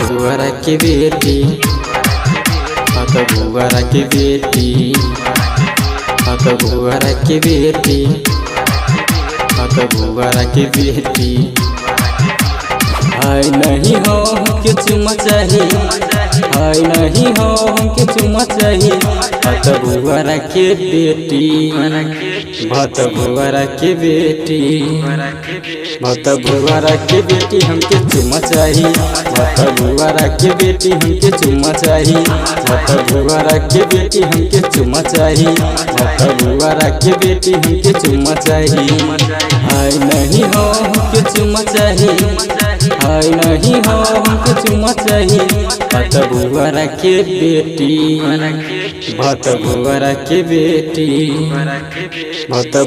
बुआरा के बेटी बुआरा के बेटी बुआरा के बेटी बुआरा के बेटी हाय नहीं हो हमके चुम्मा चाहिए, हाय नहीं हो हमके चुम्मा चाहिए। बुआरा के बेटी बुआरा के बेटी बुआरा के बेटी हमके चुम्मा चाहिए। बुआरा के बेटी हमके चुम्मा चाहिए। बुआरा के बेटी हमके चुम्मा चाहिए। बुआरा के बेटी हमके चुम्मा चाहिए। हाय नहीं हो हमके चुम्मा चाहिए, हाय नहीं हो हमके चुम्मा चाहिए। बुआरा के बेटी बुआरा के बेटी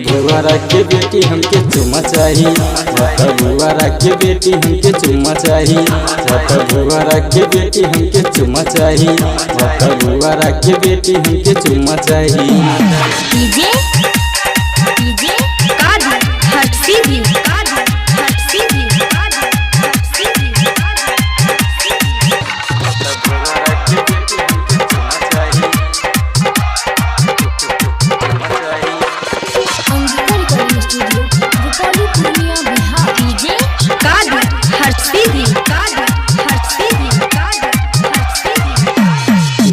बुआरा के बेटी हमके चुम्मा चाहिए। बुआरा के बेटी हमके चुम्मा चाहिए। बुआरा के बेटी हमके चुम्मा चाहिए। बुआरा के बेटी हमके चुम्मा चाहिए। डीजे डीजे कादर हट सीधी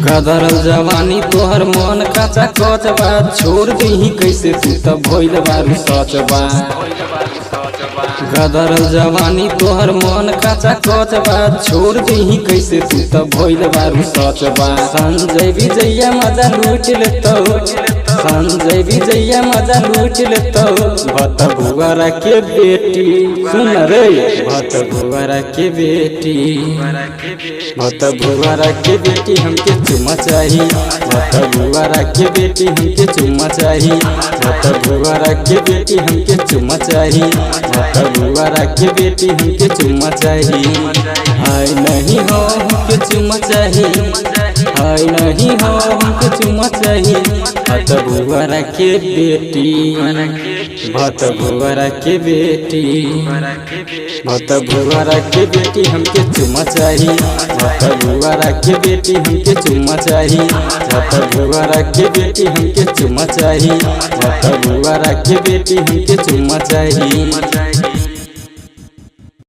गदरल जवानी तोहर मन काचा कच बा, छोड़ दही कैसे तू तब भइल बारू सच बा। गदरल जवानी तोहर मन काचा कच बा, छोड़ दही कैसे तू तब भइल बारू सच बा। संजय विजया मजा लूट लेतो, संजय विजया मजा लूट लेतो। बुआरा के बेटी सुन रे, बुआरा के बेटी बुआरा के बेटी हमके चुम्मा चाहिए। बुआरा के बेटी हमके चुम्मा चाहिए। बुआरा के बेटी हमके चुम्मा चाहिए। बुआरा के बेटी हमके चुम्मा चाहिए। हाय नहीं हो हमके चुम्मा चाहिए, हाय नहीं हो हमके चुम्मा चाहिए। बुआरा के बेटी बुआरा के बेटी बुआरा के बेटी हमके चुम्मा चाहिए। बुआरा के बेटी हमके चुम्मा चाहिए। बुआरा के बेटी हमके चुम्मा चाहिए। बुआरा के बेटी हमके चुम्मा चाहिए।